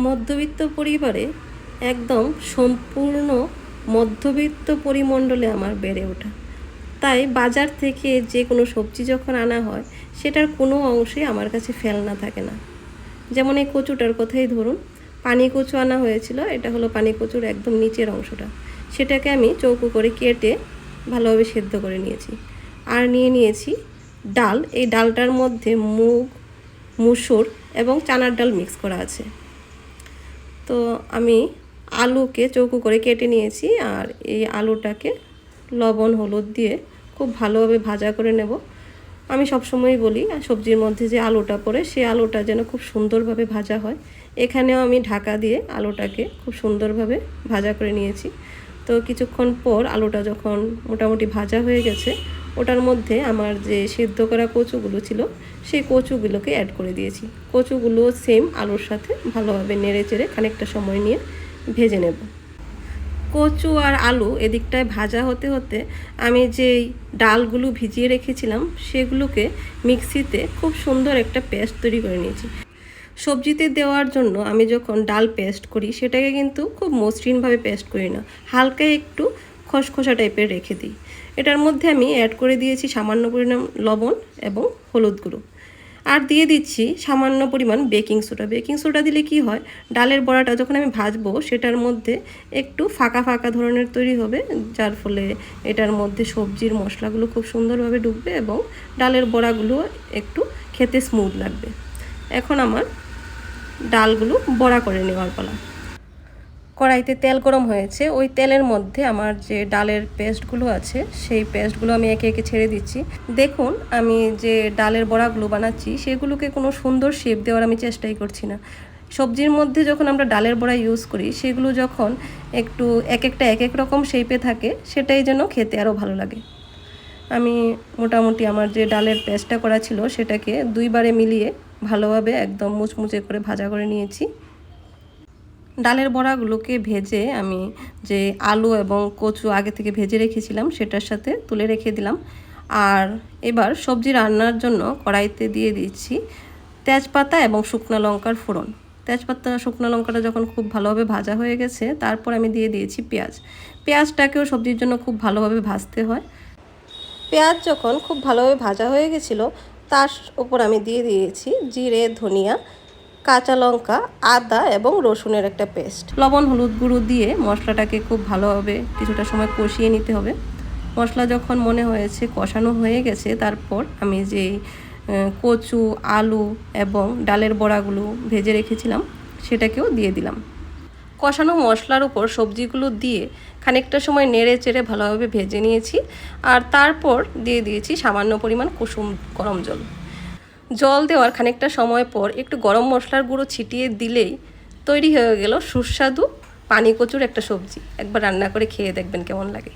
মধ্যবিত্ত পরিবারে একদম সম্পূর্ণ মধ্যবিত্ত পরিমণ্ডলে আমার বেড়ে ওঠা। তাই বাজার থেকে যে কোনো সবজি যখন আনা হয় সেটার কোনো অংশই আমার কাছে ফেলনা থাকে না। যেমন এই কচুটার কথাই ধরুন, পানি কচু আনা হয়েছিল। এটা হলো পানি কচুর একদম নিচের অংশটা। সেটাকে আমি চৌকো করে কেটে ভালোভাবে সেদ্ধ করে নিয়েছি। আর নিয়ে নিয়েছি ডাল। এই ডালটার মধ্যে মুগ, মুসুর এবং চানার ডাল মিক্স করা আছে। তো আমি আলুকে চৌকো করে কেটে নিয়েছি। আর এই আলুটাকে লবণ হলুদ দিয়ে খুব ভালোভাবে ভাজা করে নেব। আমি সবসময়ই বলি সবজির মধ্যে যে আলুটা পড়ে সেই আলুটা যেন খুব সুন্দরভাবে ভাজা হয়। এখানেও আমি ঢাকা দিয়ে আলুটাকে খুব সুন্দরভাবে ভাজা করে নিয়েছি। তো কিছুক্ষণ পর আলুটা যখন মোটামুটি ভাজা হয়ে গেছে, ওটার মধ্যে আমার যে সেদ্ধ করা কচুগুলো ছিল সেই কচুগুলোকে অ্যাড করে দিয়েছি। কচুগুলো সেম আলুর সাথে ভালোভাবে নেড়ে চেড়ে খানিকটা সময় নিয়ে ভেজে নেব। কচু আর আলু এদিকটায় ভাজা হতে হতে আমি যেই ডালগুলো ভিজিয়ে রেখেছিলাম সেগুলোকে মিক্সিতে খুব সুন্দর একটা পেস্ট তৈরি করে নিয়েছি। সবজিতে দেওয়ার জন্য আমি যখন ডাল পেস্ট করি সেটাকে কিন্তু খুব মসৃণভাবে পেস্ট করি না, হালকা একটু খসখসা টাইপের রেখে দিই। এটার মধ্যে আমি অ্যাড করে দিয়েছি সামান্য পরিমাণ লবণ এবং হলুদ গুঁড়ো। আর দিয়ে দিচ্ছি সামান্য পরিমাণ বেকিং সোডা। বেকিং সোডা দিলে কি হয়, ডালের বড়াটা যখন আমি ভাজবো সেটার মধ্যে একটু ফাঁকা ফাঁকা ধরনের তৈরি হবে, যার ফলে এটার মধ্যে সবজির মশলাগুলো খুব সুন্দরভাবে ঢুকবে এবং ডালের বড়াগুলো একটু খেতে স্মুথ লাগবে। এখন আমার ডালগুলো বড়া করে নেওয়ার পালা। কড়াইতে তেল গরম হয়েছে, ওই তেলের মধ্যে আমার যে ডালের পেস্টগুলো আছে সেই পেস্টগুলো আমি একে একে ছেড়ে দিচ্ছি। দেখুন, আমি যে ডালের বড়াগুলো বানাচ্ছি সেগুলোকে কোনো সুন্দর শেপ দেওয়ার আমি চেষ্টাই করছি না। সবজির মধ্যে যখন আমরা ডালের বড়া ইউজ করি সেগুলো যখন একটু এক এক রকম শেপে থাকে সেটাই যেন খেতে আরও ভালো লাগে। আমি মোটামুটি আমার যে ডালের পেস্টটা করা ছিল সেটাকে দুইবারে মিলিয়ে ভালোভাবে একদম মুচমুচে করে ভাজা করে নিয়েছি। ডালের বড়াগুলোকে ভেজে আমি যে আলু এবং কচু আগে থেকে ভেজে রেখেছিলাম সেটার সাথে তুলে রেখে দিলাম। আর এবার সবজি রান্নার জন্য কড়াইতে দিয়ে দিচ্ছি তেজপাতা এবং শুকনো লঙ্কার ফোড়ন। তেজপাতা শুকনো লঙ্কাটা যখন খুব ভালোভাবে ভাজা হয়ে গেছে তারপর আমি দিয়ে দিয়েছি পেঁয়াজ। পেঁয়াজটাকেও সবজির জন্য খুব ভালোভাবে ভাজতে হয়। পেঁয়াজ যখন খুব ভালোভাবে ভাজা হয়ে গেছিলো তার উপর আমি দিয়ে দিয়েছি জিরে, ধনিয়া, কাঁচা লঙ্কা, আদা এবং রসুনের একটা পেস্ট। লবণ হলুদ গুঁড়ো দিয়ে মশলাটাকে খুব ভালোভাবে কিছুটা সময় কষিয়ে নিতে হবে। মশলা যখন মনে হয়েছে কষানো হয়ে গেছে তারপর আমি যেই কচু, আলু এবং ডালের বড়াগুলো ভেজে রেখেছিলাম সেটাকেও দিয়ে দিলাম। কষানো মশলার উপর সবজিগুলো দিয়ে খানিকটা সময় নেড়ে চেড়ে ভালোভাবে ভেজে নিয়েছি। আর তারপর দিয়ে দিয়েছি সামান্য পরিমাণ কুসুম গরম জল। জল দেওয়ার খানিকটা সময় পর একটু গরম মশলার গুঁড়ো ছিটিয়ে দিলেই তৈরি হয়ে গেল সুস্বাদু পানি কচুর একটা সবজি। একবার রান্না করে খেয়ে দেখবেন কেমন লাগে।